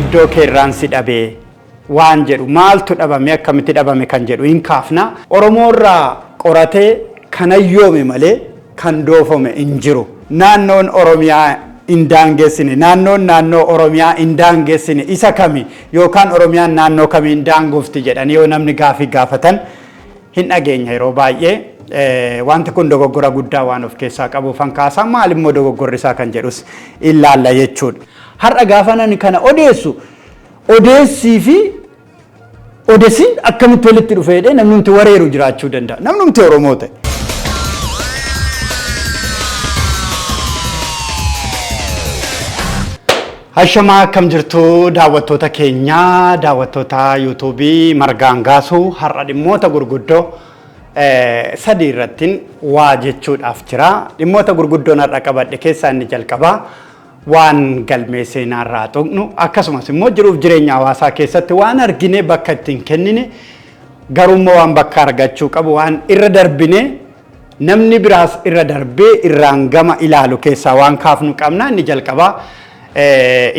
iddoo keerraansi dhabee waan jedhu maaltu dhabame akkamitti dhabame kan jedhu hin kaafna. Oromoorraa qoratee kan hayyoome malee kan doofame hin jiru. Naannoon Oromiyaa indaangeessine naannoo Oromiyaa indaangeessine isa kami yookaan Oromiyaan naannoo kami indaangoofti jedhanii yoo namni gaafii gaafatan hin dhageenya yeroo baay'ee wanti kun dogoggora guddaa waan of keessaa qabu fankaasaa maal immoo dogoggorri isaa kan jedhus ilaalla jechuudha. Har'a gaafanani kana odeessii fi odeessiin akkamitti walitti dhufeedhe namni wareeru jiraachuu danda'a. Namni Oromoo ta'e. Ashama akkam jirtu daawwattoota keenya daawwattoota YouTube margaan gaasuu har'a dhimmoota gurguddoo sadii irratti waa jechuudhaaf jira. Dhimmoota gurguddoon har'a qabadhe keessaa inni jalqabaa waan galmee seenaarraa tuqnu akkasumas immoo jiruuf jireenya hawaasaa keessatti waan argine bakka ittiin kennine garummaa waan bakka argachuu qabu waan irra darbine namni biraas irra darbee irraan gama ilaalu keessaa waan kaafnu qabna. Inni jalqabaa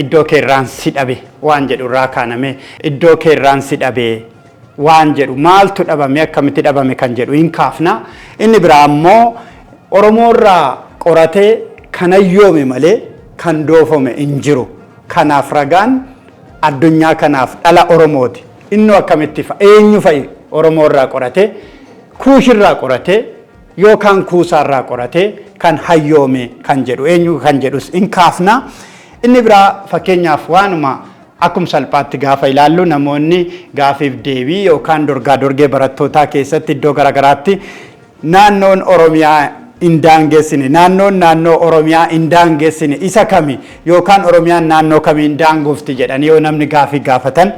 iddoo keerraansi dhabe waan jedhu irraa kaaname iddoo keerraansi dhabe waan jedhu maaltu dhabame akkamitti dhabame kan jedhu hin kaafna. Inni biraa immoo Oromoorraa qoratee kan hayyoome malee kan doofame hin jiru. Kanaaf ragaan addunyaa kanaaf dhala Oromooti. Inni akkamitti eenyu fa'i Oromoorraa qoratee kuushirraa qoratee yookaan kuusaarraa qoratee kan hayyoome kan jedhu eenyu kan jedhus hin kaafna. Inni biraa fakkeenyaaf waanuma akkuma salphaatti gaafa ilaallu namoonni gaafiif deebii yookaan dorgaa dorgee barattootaa keessatti iddoo garagaraatti naannoon Oromiyaa indaangeessine naannoo Oromiyaa indaangeessine isa kami yookaan Oromiyaan naannoo kami indaangoofti jedhanii yoo namni gaafii gaafatan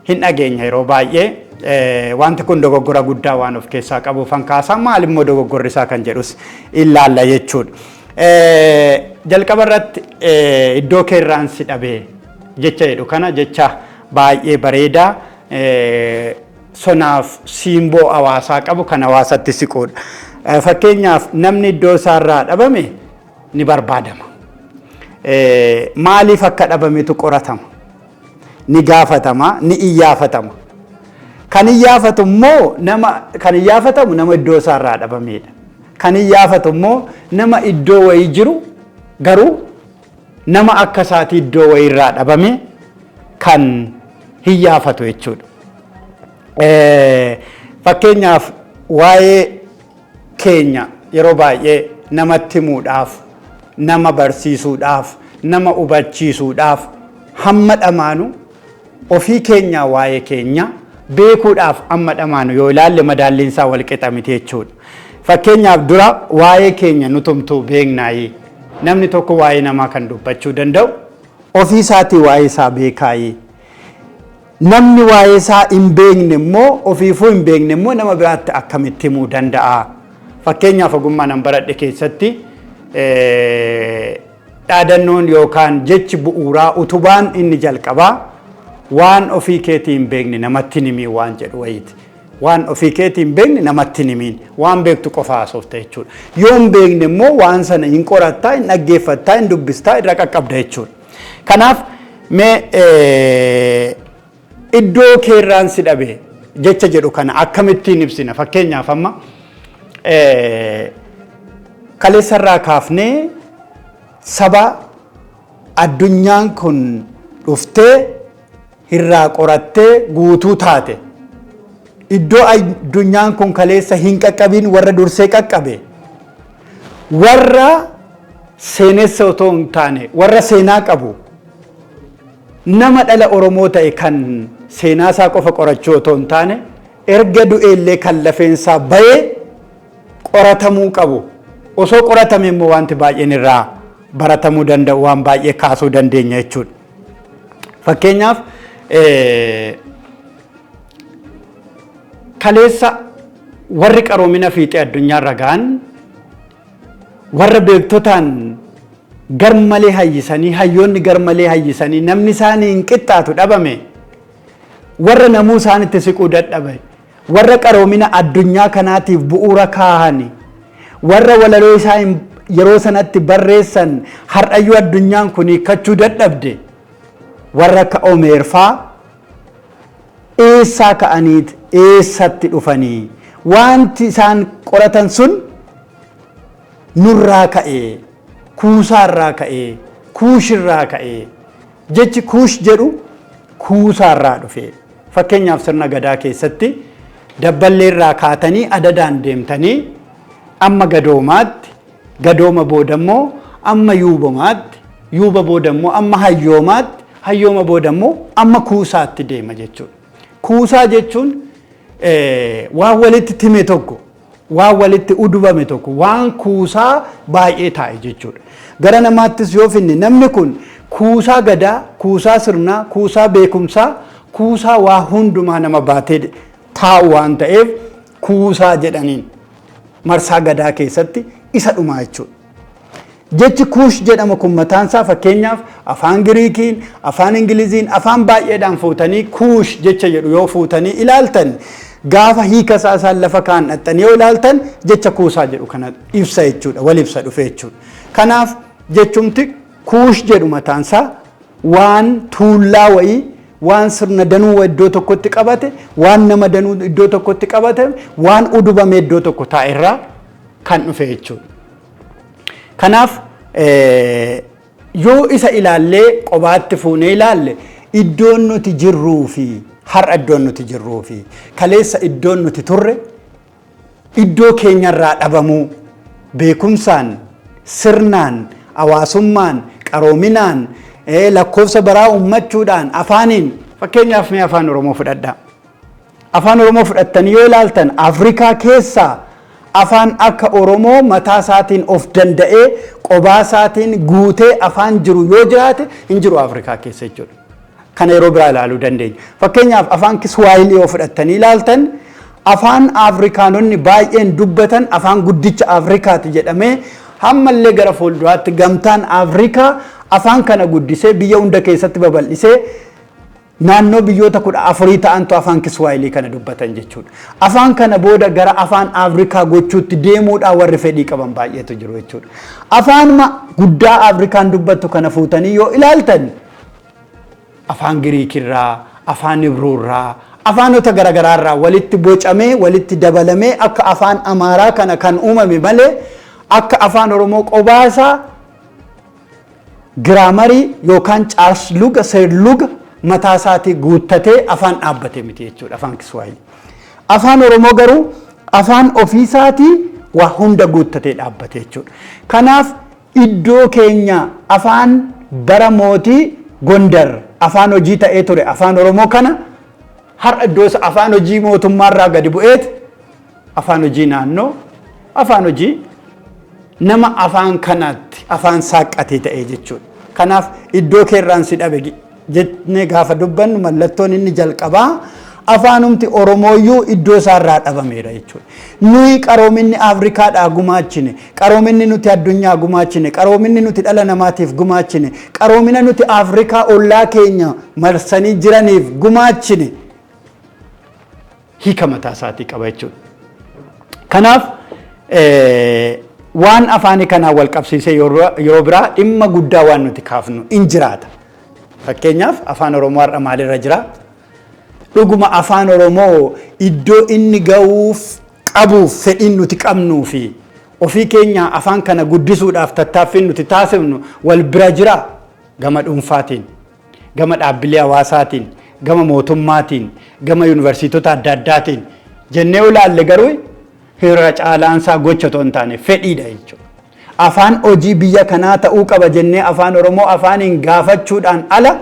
hin dhageenya yeroo baay'ee wanti kun dogoggora guddaa waan of keessaa qabu fankaasaa maal immoo dogoggorri isaa kan jedhus ilaalla jechuudha. Jalqaba irratti iddoo keerraansi dhabee jecha jedhu kana jecha baay'ee bareedaa sonaaf siimboo hawaasaa qabu kan hawaasatti siqudha. Fakkeenyaaf namni iddoo isaarraa dhabame ni barbaadama. Maaliif akka dhabametu qoratama? Ni gaafatama, ni iyyaafatama. Kan iyyaafatu immoo nama iddoo isaarraa dhabamedha. Kan iyyaafatu immoo nama iddoo wayii jiru garuu nama akka isaati iddoo wayiirraa dhabame kan iyyaafatu jechuudha. Fakkeenyaaf waa'ee keenya yeroo baay'ee namatti himuudhaaf, nama barsiisuudhaaf, nama hubachiisuudhaaf hamma dhamaanu ofii keenyaa waa'ee keenya beekuudhaaf hamma dhamaanu yoo ilaalle madaalliin isaa wal qixa miti jechuudha. Fakkeenyaaf dura waa'ee keenya nutumtuu beeknaayi. Namni tokko waa'ee namaa kan dubbachuu danda'u ofii isaatii waa'ee isaa beekaayi. Namni waa'ee isaa hin beekne immoo ofiifuu hin beekne immoo nama biraatti akkamitti himuu danda'a. Fakkeenyaaf ogummaa nan baradhe keessatti dhaadannoon yookaan jechi bu'uuraa utubaan inni jalqabaa waan ofii keetii hin beekne namatti himi waan jedhu wayiiti. Waan ofii keetii hin beekne namatti himiin waan beektu qofa haasofta jechuudha. Yoo hin beekne immoo waan sana hin qorattaa, hin dhaggeeffattaa, hin dubbistaa irra qaqqabda jechuudha. Kanaaf mee iddoo keerraansi dhabe jecha jedhu kana akkamittiin ibsina? Fakkeenyaaf amma kaleessarraa kaafnee saba addunyaan kun dhuftee irraa qorattee guutuu taate iddoo addunyaan kun kaleessa hin qaqqabiin warra dursee qaqqabe warra seenessa otoo hin taane warra seenaa qabu nama dhala Oromoo ta'e kan seenaa isaa qofa qorachuu otoo hin taane erga du'eellee kan lafeensaa bahee qoratamuu qabu. Osoo qoratame immoo wanti baay'een irraa baratamuu danda'u waan baay'ee kaasuu dandeenya jechuudha. Fakkeenyaaf kaleessa warri qaroomina fiixee addunyaarra ga'an warra beektotaan garmalee hayyisanii hayyoonni garmalee hayyisanii namni isaanii hin qixxaatu dhabame warra namuu isaanitti siquu dadhabe warra qaroomina addunyaa kanaatiif bu'uura kaahani warra walaloo isaa yeroo sanatti barreessan har'ayyuu addunyaan kun hiikkachuu dadhabde warra akka Omeerfaa eessaa ka'aniit eessatti dhufanii wanti isaan qoratan sun nurraa ka'ee kuusaarraa ka'ee kuushirraa ka'ee jechi kuush jedhu kuusaarraa dhufe. Fakkeenyaaf sirna gadaa keessatti dabballeerraa kaatanii adadaan deemtanii amma gadoomaatti gadooma boodammoo amma yuubomaatti yuuba boodammoo amma hayyoomaatti hayyooma boodammoo amma kuusaatti deema jechuudha. Kuusaa jechuun waan walitti time tokko waan walitti udubame tokko waan kuusaa baay'ee taa'e jechuudha. Gara namaattis yoo finne namni kun kuusaa gadaa, kuusaa sirnaa, kuusaa beekumsaa, kuusaa waa hundumaa nama baatee taa'u waan ta'eef kuusaa jedhaniin marsaa gadaa keessatti isa dhumaa jechuudha. Jechi kuush jedhama kun mataansaa fakkeenyaaf afaan Giriikiin, afaan Ingiliziin, afaan baay'eedhaan fuutanii kuush jecha jedhu yoo fuutanii ilaaltan gaafa hiika isaan lafa kaan dhaxxanii yoo ilaaltan jecha kuusaa jedhu kana ibsa jechuudha, wal ibsa dhufe jechuudha. Kanaaf jechumti kuush jedhu mataansaa waan tuullaa wayii, waan sirna danuu iddoo tokkotti qabate, waan nama danuu iddoo tokkotti qabate, waan udubame iddoo tokko taa'erraa kan dhufe jechuudha. Kanaaf yoo isa ilaallee qobaatti fuunee ilaalle iddoon nuti jirruu fi har'a iddoon nuti jirruu fi kaleessa iddoon nuti turre iddoo keenyarraa dhabamuu beekumsaan, sirnaan, hawaasummaan, qaroominaan, lakkoofsa baraa uummachuudhaan, afaaniin fakkeenyaaf mee afaan Oromoo fudhadhaa. Afaan Oromoo fudhattanii yoo ilaaltan Afrikaa keessaa afaan akka Oromoo mataa isaatiin of danda'ee qobaa isaatiin guutee afaan jiru yoo jiraate hin jiru Afrikaa keessa jechuudha. Kana yeroo biraa ilaaluu dandeenya. Fakkeenyaaf afaan Kiswaahilii yoo fudhattanii ilaaltan afaan Afrikaanonni baay'een dubbatan afaan guddicha Afrikaati jedhamee hammallee gara fuulduraatti gamtaan Afrikaa afaan kana guddisee biyya hunda keessatti babal'isee naannoo biyyoota 14 ta'antu afaan Kiswaahilii kana dubbatan jechuudha. Afaan kana booda gara afaan Afrikaa gochuutti deemuudhaan warri fedhii qaban baay'eetu jiru jechuudha. Afaan guddaa Afrikaan dubbattu kana fuutanii yoo ilaaltan afaan Giriikirraa, afaan Ibruurraa, afaanota garagaraarraa walitti bocamee, walitti dabalamee akka afaan Amaaraa kana kan uumame malee akka afaan Oromoo qobaasaa giraamarii yookaan caarsluga, seerluga mataa isaatii guuttatee afaan dhaabbate miti jechuudha afaan Kiswaahilii. Afaan Oromoo garuu afaan ofiisaatii waa hunda guuttatee dhaabbate jechuudha. Kanaaf iddoo keenya afaan bara mootii Gondar afaan hojii ta'ee ture afaan Oromoo kana har'a iddoo afaan hojii mootummaarraa gadi bu'eet afaan hojii naannoo, afaan hojii nama afaan kanatti afaan saaqqatee ta'ee jechuudha. Kanaaf iddoo keerraan si dhabe jennee gaafa dubbannu mallattoon inni jalqabaa afaanumti Oromooyyuu iddoo isaarraa dhabameera jechuudha. Nuyi qaroominni Afrikaadhaa gumaachine, qaroominni nuti addunyaa gumaachine, qaroominni nuti dhala namaatiif gumaachine, qaroomina nuti Afrikaa ollaa keenya marsanii jiraniif gumaachine hiika mataa isaatii qaba jechuudha. Kanaaf waan afaanii kanaan wal qabsiisee yeroo biraa dhimma guddaa waan nuti kaafnu in jiraata. Fakkeenyaaf afaan Oromoo har'a maalirra jira? Dhuguma afaan Oromoo iddoo inni ga'uuf qabuuf fedhiin nuti qabnuu fi ofii keenya afaan kana guddisuudhaaf tattaaffiin nuti taasifnu wal bira jira gama dhuunfaatiin, gama dhaabbilee hawaasaatiin, gama mootummaatiin, gama yuunivarsiitota adda addaatiin jennee ilaalle garuu irra caalaansaa gocha otoo hin taane fedhiidha jechuudha. Afaan hojii biyya kanaa ta'uu qaba jennee afaan Oromoo afaaniin gaafachuudhaan ala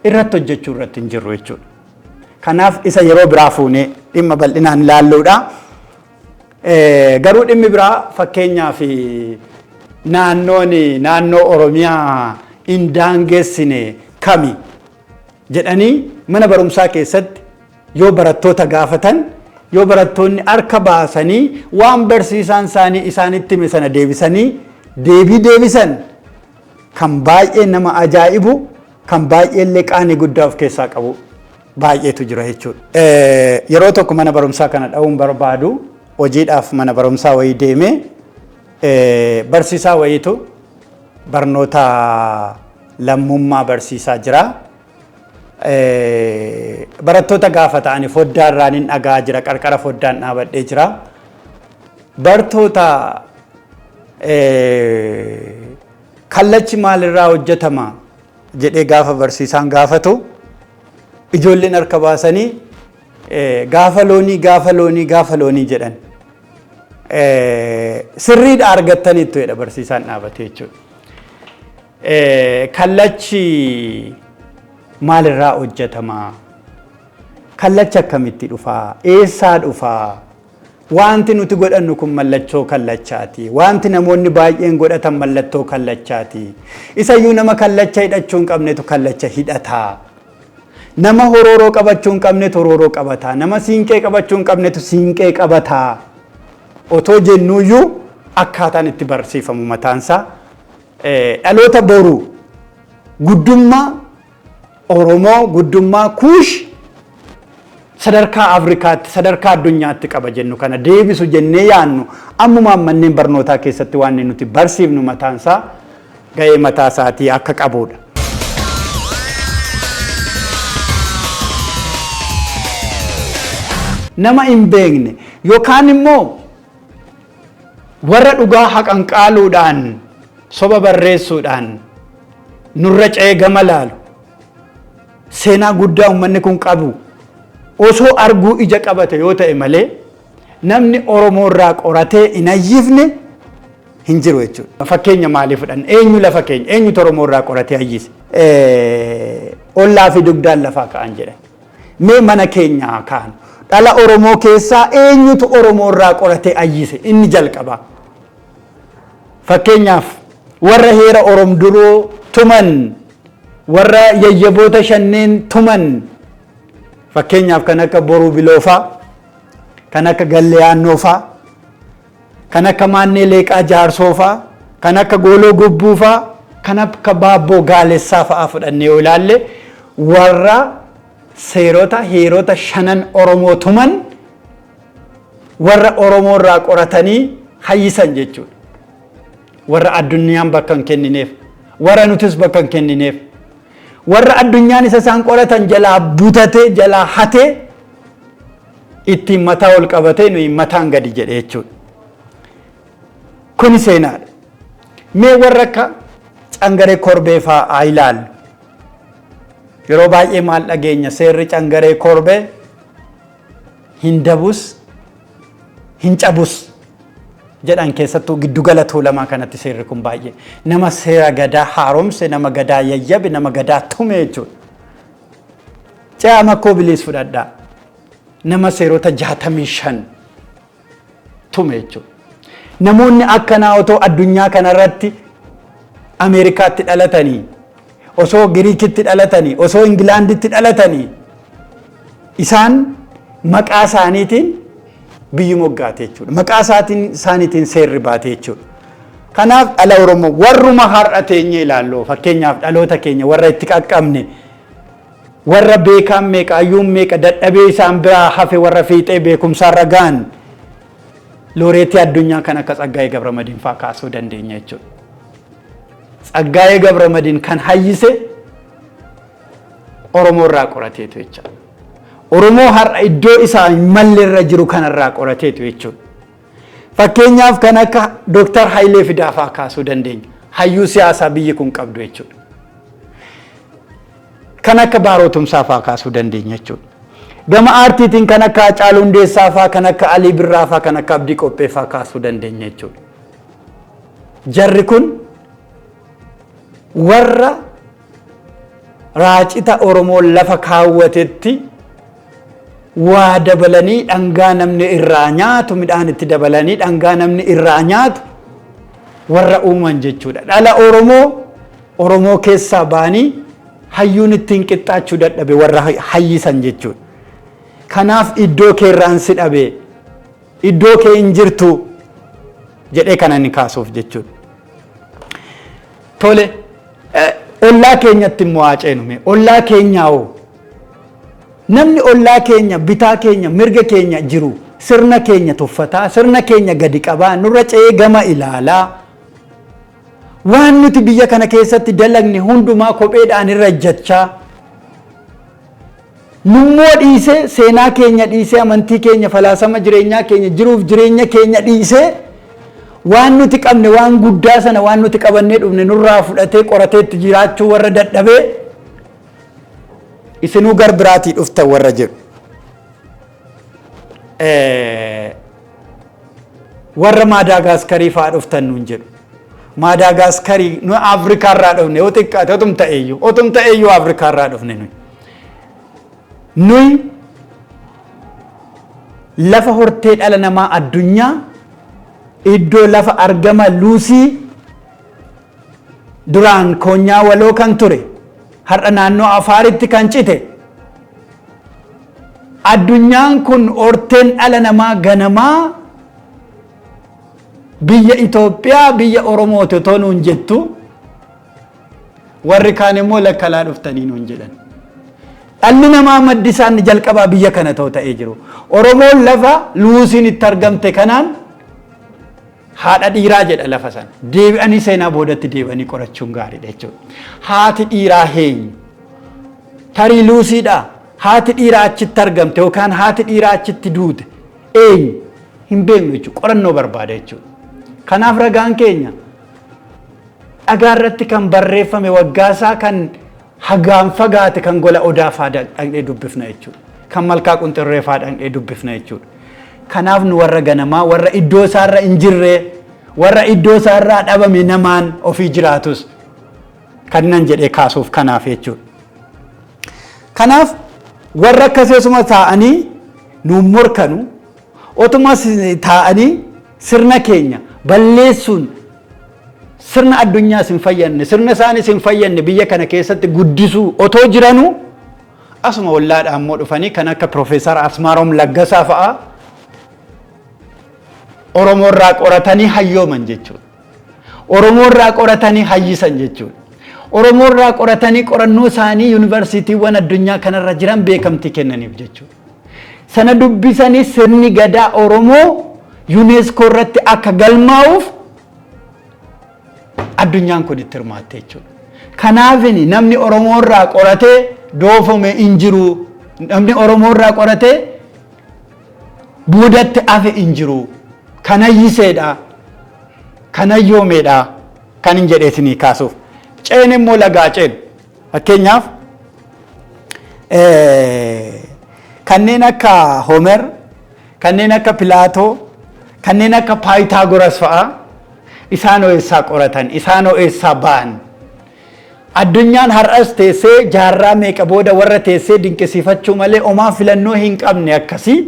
irratti hojjechuu irratti hin jirru jechuudha. Kanaaf isa yeroo biraa fuunee dhimma bal'inaan ilaalluudha. Garuu dhimmi biraa fakkeenyaaf naannoo Oromiyaa hin daangessine kami jedhanii mana barumsaa keessatti yoo barattoota gaafatan yoo barattoonni harka baasanii waan barsiisaan isaanii isaanitti hime sana deebisanii deebisan kan baay'ee nama ajaa'ibu kan baay'ee illee qaanii guddaa of keessaa qabu baay'eetu jira jechuudha. Yeroo tokko mana barumsaa kana dha'uun barbaadu hojiidhaaf mana barumsaa wayii deemee barsiisaa wayiitu barnoota lammummaa barsiisaa jira. Barattoota gaafa ta'anii foddaa irraan hin dhagaa jira, qarqara foddaan dhaabadhee jira. Bartoota kallachi maalirraa hojjetama jedhee gaafa barsiisaan gaafatu ijoolleen harka baasanii gaafa loonii jedhan. Sirriidha argattaniittu jedha barsiisaan dhaabatee jechuudha. Kallachi maalirraa hojjetama? Kallachi akkamitti dhufaa? Eessaa dhufaa? Wanti nuti godhannu kun mallattoo kallachaati. Wanti namoonni baay'een godhatan mallattoo kallachaati. Isayyuu nama kallacha hidhachuu hin qabnetu kallacha hidhataa. Nama horooroo qabachuu hin qabnetu horooroo qabataa. Nama siinqee qabachuu hin qabnetu siinqee qabataa. Otoo jennuuyyuu akkaataan itti barsiifamu mataansaa dhaloota boruu guddummaa Oromoo, guddummaa Kuush sadarkaa Afrikaatti, sadarkaa addunyaatti qaba jennu kana deebisu jennee yaannu ammumaan manneen barnootaa keessatti waan nuti barsiifnu mataansaa ga'ee mataa isaatii akka qabudha. Nama hin beekne yookaan immoo warra dhugaa haqanqaaluudhaan soba barreessuudhaan nurra ce'ee gama laalu seenaa guddaa uummanni kun qabu osoo arguu ija qabate yoo ta'e malee namni Oromoo irraa qoratee hin hayyifne hin jiru jechuudha. Fakkeenya maalii fudhanna? Eenyu lafa keenya? Eenyutu Oromoo irraa qoratee hayyise? Ollaa fi dugdaan lafaa ka'an jedhan. Mee mana keenyaa ka'an. Dhala Oromoo keessaa eenyutu Oromoo irraa qoratee hayyise? Inni jalqaba. Fakkeenyaaf warra heera Oromduroo tuman, warra yayyaboota shanneen tuman, fakkeenyaaf kan akka Boruu Biloofaa, kan akka Galleyaannoofaa, kan akka Maannee Leeqaa Jaarsoofaa, kan akka Gooloo Gobbuufaa, kan akka Baabboo Gaalessaa fa'aa fudhannee yoo ilaalle warra seerota heerota shanan Oromoo tuman warra Oromoo irraa qoratanii hayyisan jechuudha. Warra addunyaan bakka hin kennineef, warra nutis bakka hin kennineef, warra addunyaan isa isaan qoratan jalaa butatee jalaa hatee ittiin mataa ol qabatee nuyi mataan gadi jedhe jechuudha. Kuni seenaadha. Mee warra akka Cangaree Korbee fa'aa ilaallu. Yeroo baay'ee maal dhageenya seerri Cangaree Korbee hin dabus hin cabus jedhan keessattuu giddugala tuulamaa kanatti seerri kun baay'ee nama seera gadaa haaromse, nama gadaa yayyabe, nama gadaa tume jechuudha. Ce'aa makkoo biliis fudhadhaa. Nama seerota 65 tume jechuudha. Namoonni akkanaa otoo addunyaa kanarratti Ameerikaatti dhalatanii, osoo Giriikitti dhalatanii, osoo Ingilaanditti dhalatanii isaan maqaa isaaniitiin biyyi moggaate jechuudha. Maqaa isaaniitiin seerri baate jechuudha. Kanaaf dhala Oromoo warruma har'a teenyee ilaallu fakkeenyaaf dhaloota keenya warra itti qaqqabne warra beekaan meeqa ayyuun meeqa dadhabee isaan biraa hafe warra fiixee beekumsaarra ga'an looreetii addunyaa kan akka Tsaggaayee Gabramadiin fa'aa kaasuu dandeenya jechuudha. Tsaggaayee Gabramadiin kan hayyise Oromoo irraa qorateetu jechuudha. Oromoo har'a iddoo isaa malleerra jiru kanarraa qorateetu jechuudha. Fakkeenyaaf kan akka Dr. Hayilee Fidaa fa'aa kaasuu dandeenya. Hayyuu siyaasaa biyyi kun qabdu jechuudha. Kan akka Baaroo Tumsaa fa'aa kaasuu dandeenya jechuudha. Gama aartiitiin kan akka Hacaaluu Hundeessaa fa'aa, kan akka Alii Birraa fa'aa, kan akka Abdii Qophee fa'aa kaasuu dandeenya jechuudha. Jarri kun warra raacita Oromoo lafa kaawwatetti waa dabalanii dhangaa namni irraa nyaatu, midhaan itti dabalanii dhangaa namni irraa nyaatu warra uuman jechuudha. Dhala Oromoo keessaa baanii hayyuun ittiin qixxaachuu dadhabe warra hayyisan jechuudha. Kanaaf iddoo kee irraan si dhabe, iddoo kee hin jirtu jedhee kana ni kaasuuf jechuudha. Tole, ollaa keenyatti immoo haa ceenume. Ollaa keenyaa namni ollaa keenya, bitaa keenya, mirga keenya jiru sirna keenya tuffataa, sirna keenya gadi qabaa, nurra ce'ee gama ilaalaa waan nuti biyya kana keessatti dalagne hundumaa kopheedhaan irra jechaa nummoo dhiisee seenaa keenya dhiisee amantii keenya falaasama jireenyaa keenya jiruuf jireenya keenya dhiisee waan nuti qabne waan guddaa sana waan nuti qabannee dhufne nurraa fudhatee qorateetti jiraachuu warra dadhabee isinuu gar biraatii dhuftan warra jedhu warra Maadaagaskarii fa'aa dhuftan nuun jedhu. Maadaagaskarii nu Afrikaa irraa dhufne yoo xiqqaate otum ta'eeyyuu Afrikaa irraa dhufne nuyi lafa hortee dhala namaa addunyaa iddoo lafa argama luusii duraan koonyaa waloo kan ture har'a naannoo Afaaritti kan cite addunyaan kun horteen dhala namaa ganamaa biyya Itoophiyaa biyya Oromooti otoo nuun jettu warri kaan immoo lakkalaa dhuftanii nuun jedhan. Dhalli namaa maddi isaan jalqabaa biyya kana ta'ee jiru. Oromoon lafa luusiin itti argamte kanaan haadha dhiiraa jedha lafa sana. Deebi'anii seenaa boodatti deebi'anii qorachuun gaariidha jechuudha. Haati dhiiraa heenyu tarii luusiidha. Haati dhiiraa achitti argamte yookaan haati dhiiraa achitti duute eenyu hin beeknu jechuudha. Qorannoo barbaada jechuudha. Kanaaf ragaan keenya dhagaa irratti kan barreeffame waggaasaa kan hagaan fagaate kan gola odaa fa'aa dhaqnee dubbifna jechuudha. Kan malkaa qunxirree fa'aa dhaqnee dubbifna jechuudha. Kanaaf nu warra ganamaa warra iddoo isaarra hin jirre warra iddoo isaarraa dhabame namaan ofii jiraatus kan nan jedhee kaasuuf kanaaf jechuudha. Kanaaf warra akkasuma taa'anii nuun morkanu otumas taa'anii sirna keenya balleessuun sirna addunyaas hin fayyanne sirna isaanis hin fayyanne biyya kana keessatti guddisuu otoo jiranu asuma wallaadhaan immoo dhufanii kan akka Profeesar Asmaarom Laggasaa fa'aa Oromoo irraa qoratanii hayyooman jechuudha. Oromoo irraa qoratanii hayyisan jechuudha. Oromoo irraa qoratanii qorannoo isaanii yuunivarsiitiiwwan addunyaa kanarra jiran beekamtii kennaniif jechuudha. Sana dubbisanii sirni gadaa Oromoo UNESCO irratti akka galmaa'uuf addunyaan kun itti hirmaatte jechuudha. Kanaafini namni Oromoo irraa qoratee doofame hin jiru. Namni Oromoo irraa qoratee buudatti hafe hin jiru. Kanayyiseedha. Kanayyoomeedha. Kan hin jedheetinii kaasuuf. Ceen immoo lagaa ceen. Fakkeenyaaf kanneen akka Homer, kanneen akka Pilaatoo, kanneen akka Paayitaagoras fa'aa isaan eessaa qoratan, isaan eessaa ba'an. Addunyaan har'as teessee jaarraa meeqa booda warra teessee dinqisiifachuu malee omaa filannoo hin qabne akkasii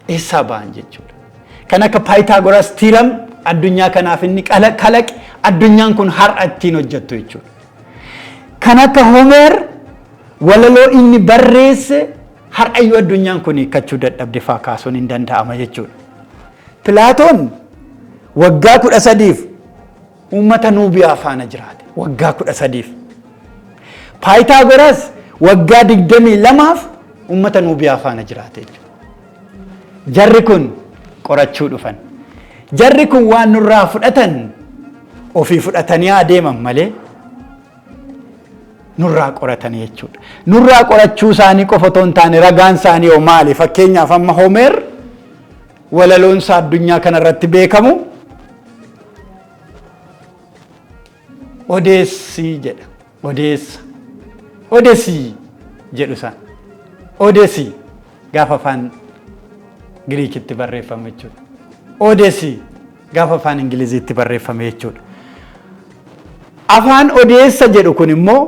eessaa ba'an jechuudha. Kan akka Paayitaagoras tiiram addunyaa kanaaf inni kalaqe addunyaan kun har'a ittiin hojjettu jechuudha. Kan akka Homer walaloo inni barreesse har'ayyuu addunyaan kun hiikkachuu dadhabde fa'aa kaasuun hin danda'ama jechuudha. Pilaatoon waggaa 13 uummata Nuubiyaa faana jiraate. Waggaa 13. Paayitaagoras waggaa 22 uummata Nuubiyaa faana jiraate jechuudha. Jarri kun qorachuu dhufan. Jarri kun waan nurraa fudhatan ofii fudhatanii adeeman malee nurraa qoratanii jechuudha. Nurraa qorachuu isaanii qofa otoo hin taane ragaan isaanii hoo maali? Fakkeenyaaf amma Homer walaloonsa addunyaa kanarratti beekamu Odeessii jedha. Odeessii jedhu isaan. Odeessii gaafa afaan Giriikitti barreeffame jechuudha. Odeessii gaafa afaan Ingiliziitti barreeffame jechuudha. Afaan odeessa jedhu kun immoo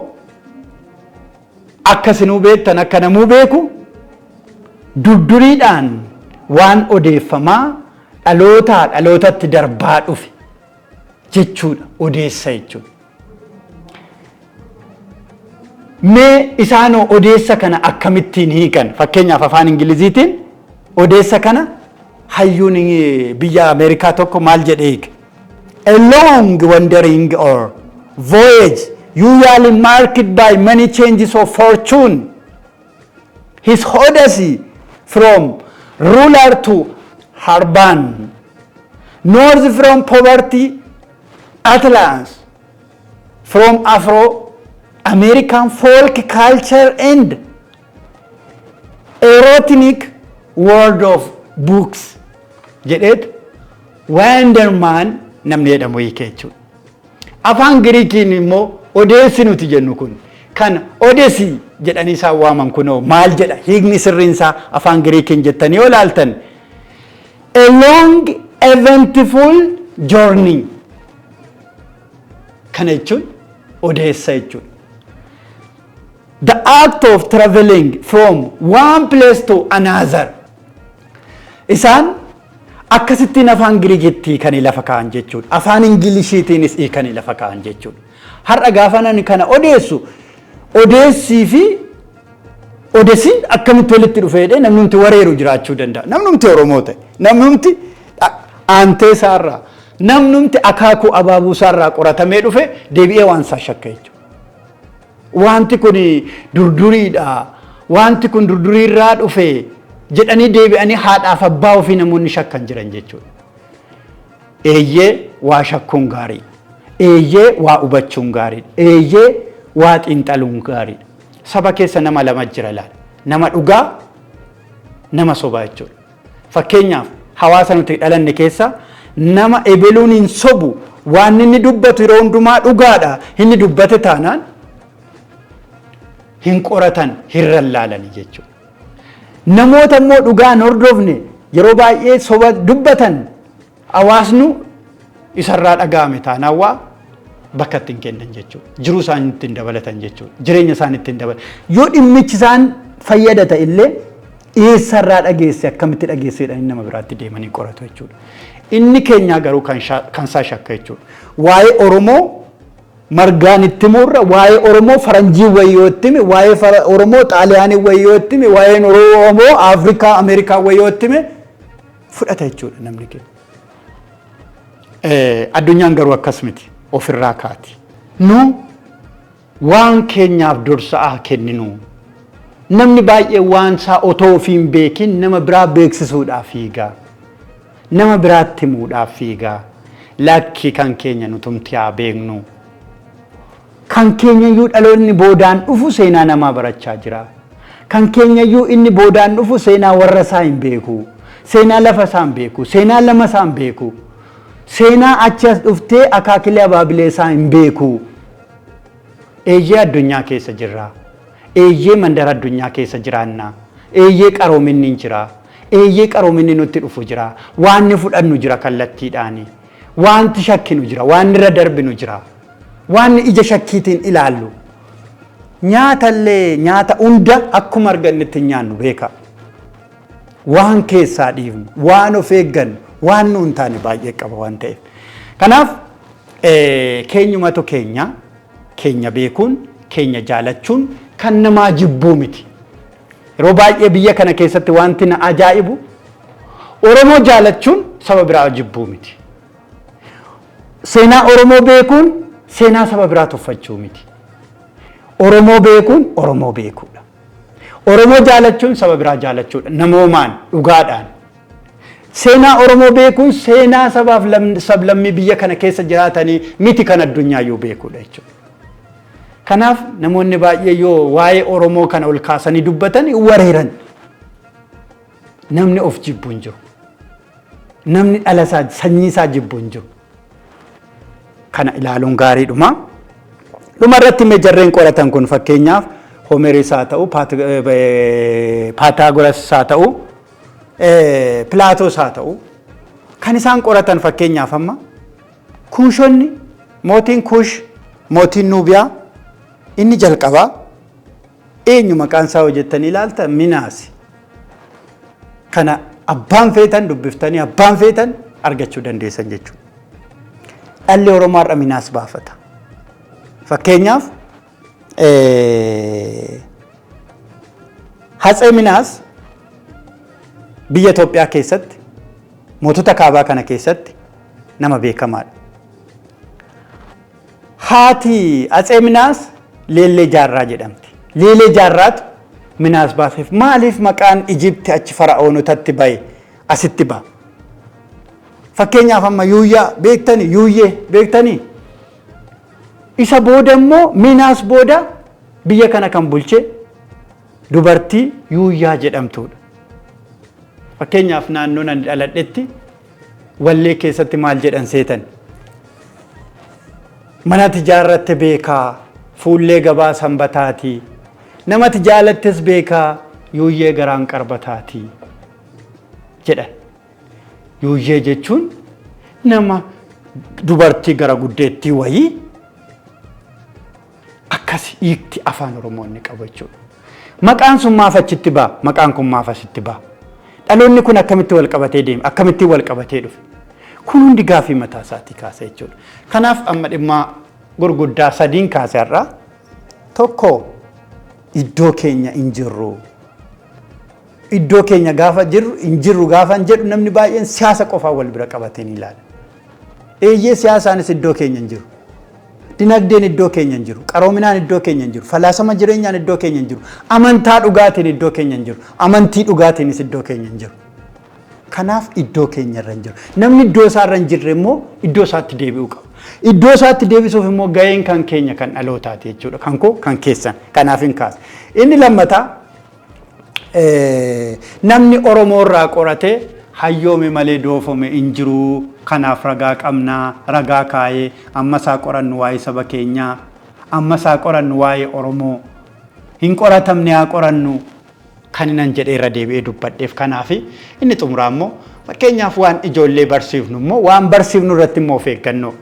akkasinuu beektan akka namuu beeku durduriidhaan waan odeeffamaa dhalootaa dhalootatti darbaa dhufe jechuudha. Odeessa jechuudha. Mee isaanoo odeessa kana akkamittiin hiikan? Fakkeenyaaf afaan Ingiliziitiin odeessa kana hayyuun biyya Ameerikaa tokko maal jedhee hiike? A long wandering or voyage usually marked by many changes of fortune. His odyssey from ruler to urban, north from poverty Atlas from Afro-American folk culture and erotic world of books jedheet Wanderman namni jedhamu hiike jechuudha. Afaan Giriikiin immoo odeessi nuti jennu kun kan odeessi jedhanii isaan waaman kunoo maal jedha hiikni sirriin isaa afaan Giriikiin jettanii yoo ilaaltan a long eventful journey kana jechuun odeessa jechuudha. The act of traveling from one place to another. Isaan akkasittiin afaan Giriikitti kan lafa kaa'an jechuudha. Afaan Ingiliishiitiinis kan lafa kaa'an jechuudha. Har'a gaafa nani kana odeessu odeessii fi odeessiin akkamitti walitti dhufeedhe namnumti wareeru jiraachuu danda'a. Namnumti Oromoo ta'e, namnumti aantee isaarraa, namnumti akaakuu abaabuu isaarraa qoratamee dhufe deebi'ee waan isaa shakka jechuudha. Wanti kun durduriidha. Wanti kun durduriirraa dhufe jedhanii deebi'anii haadhaaf abbaa ofii namoonni shakkan jiran jechuudha. Eeyyee waa shakkuun gaarii. Eeyyee waa hubachuun gaarii. Eeyyee waa xiinxaluun gaarii. Saba keessa nama lama jira laal. Nama dhugaa, nama sobaa jechuudha. Fakkeenyaaf hawaasa nuti dhalanne keessa nama ebeluun hin sobu waan inni dubbatu yeroo hundumaa dhugaadha. Inni dubbate taanaan hin qoratan hin rallaalanii jechuudha. Namoota immoo dhugaan hordofne yeroo baay'ee soba dubbatan hawaasnu isarraa dhaga'ame taanaan waa bakka ittiin kennan jechuudha. Jiruu isaanii ittiin dabalatan jechuudha. Jireenya isaanii ittiin dabalatan. Yoo dhimmichi isaan fayyada ta'e illee eessarraa dhageesse akkamitti dhageesseedhaan nama biraatti deemanii qoratu jechuudha. Inni keenya garuu kan isaa shakka jechuudha. Waa'ee Oromoo margaan itti murra waa'ee Oromoo faranjii wayyoottime waa'ee Oromoo xaaliyaanii wayyoottime waa'ee Oromoo Afrikaa Ameerikaa wayyoottime fudhata jechuudha namni keenya. Addunyaan garuu akkas miti ofirraa kaati. Nu waan keenyaaf dursa kenninu namni baay'ee waan isaa otoo ofiin beekin nama biraa beeksisuudhaaf fiigaa. Nama biraatti himuudhaaf fiigaa. Lakki kan keenya nutumti haa beeknu. Kan keenyayyuu dhaloonni boodaan dhufu seenaa namaa barachaa jira. Kan keenyayyuu inni boodaan dhufu seenaa warra isaa hin beeku. Seenaa lafa isaa hin beeku. Seenaa lama isaa hin beeku. Seenaa achi as dhuftee akaakilee abaabilee isaa hin beeku. Eeyyee addunyaa keessa jirra. Eeyyee mandara addunyaa keessa jiraanna. Eeyyee qaroominni hin jira. Eeyyee qaroominni nutti dhufu jira. Waanni fudhannu jira kallattiidhaani. Wanti shakkinu jira. Waanni irra darbinu jira. Waan ija shakkiitiin ilaallu nyaatallee nyaata hunda akkuma argannetti nyaannu beeka. Waan keessaa dhiifnu, waan of eeggannu, waan nuun taane baay'ee qaba waan ta'eef. Kanaaf keenyumatu keenya beekuun, keenya jaalachuun kan namaa jibbuu miti. Yeroo baay'ee biyya kana keessatti wanti na ajaa'ibu Oromoo jaalachuun saba biraa jibbuu miti. Seenaa Oromoo beekuun seenaa saba biraa tuffachuu miti. Oromoo beekuun Oromoo beekuudha. Oromoo jaalachuun saba biraa jaalachuudha. Namoomaan dhugaadhaan. Seenaa Oromoo beekuun seenaa sabaaf sablammii biyya kana keessa jiraatanii miti kan addunyaayuu beekuudha jechuudha. Kanaaf namoonni baay'ee yoo waa'ee Oromoo kana ol kaasanii dubbatan wareeran. Namni of jibbu hin jiru. Namni dhala isaa sanyii isaa jibbu hin jiru. Kana ilaaluun gaariidhuma. Dhuma irratti meejarreen qoratan kun fakkeenyaaf Homeeris haa ta'u, Paataagoras haa ta'u, Pilaatos haa ta'u kan isaan qoratan fakkeenyaaf amma Kuushonni mootiin Kuush mootiin Nuubiyaa inni jalqabaa eenyu maqaan isaa hojjettanii ilaaltan Minaasi. Kana abbaan feetan dubbiftanii abbaan feetan argachuu dandeessan jechuudha. Dhalli Oromoo har'a Minaas baafata. Fakkeenyaaf Hatsee Minaas biyya Itoophiyaa keessatti mootota kaabaa kana keessatti nama beekamaadha. Haati Hatsee Minaas Leellee Jaarraa jedhamti. Leellee Jaarraatu Minaas baaseef maaliif maqaan Ijipti achi fara'oonotatti bahe asitti ba'a? Fakkeenyaaf amma Yuuyyaa beektanii Yuuyyee beektanii Isa booda immoo Miinaas booda biyya kana kan bulche dubartii Yuuyyaa jedhamtuudha. Fakkeenyaaf naannoo nan dhaladhetti wallee keessatti maal jedhan seetan? Manati jaarratte beekaa fuullee gabaa sanbataati. Namati jaalattes beekaa yuuyyee garaan qarbataati jedhan. Yuuyyee jechuun nama dubartii gara guddeettii wayii akkas hiikti afaan Oromoonni qabu jechuudha. Maqaan sun maaf achitti ba'a? Maqaan kun maaf asitti ba'a? Dhaloonni kun akkamitti wal qabatee deema? Akkamitti wal qabatee dhufe? Kun hundi gaafii mataa isaatii kaasa jechuudha. Kanaaf amma dhimma gurguddaa sadiin kaase irraa tokko iddoo keenya hin jirru. Iddoo keenya gaafa jirru hin jirru gaafa hin jedhu namni baay'een siyaasa qofaa wal bira qabatee ni ilaala. Eeyyee siyaasaanis iddoo keenya hin jiru. Dinagdeen iddoo keenya hin jiru. Qaroominaan iddoo keenya hin jiru. Falaasama jireenyaan iddoo keenya hin jiru. Amantaa dhugaatiin iddoo keenya hin jiru. Amantii dhugaatiinis iddoo keenya hin jiru. Kanaaf iddoo keenya irra hin jiru. Namni iddoo isaa irra hin jirre immoo iddoo isaatti deebi'uu qaba. Iddoo isaatti deebisuuf immoo gaheen kan keenya kan dhalootaati jechuudha. Kan koo kan keessan. Kanaaf hin kaase. Inni lammataa namni Oromoo irraa qoratee hayyoome malee doofome hin jiru. Kanaaf ragaa qabnaa, ragaa kaayee ammasaa qorannu waa'ee saba keenyaa, ammasaa qorannu waa'ee Oromoo. Hin qoratamne haa qorannu. Kan nan jedhee irra deebi'ee dubbadheef kanaaf inni xumuraa immoo fakkeenyaaf waan ijoollee barsiifnu immoo waan barsiifnu irratti immoo of eeggannoo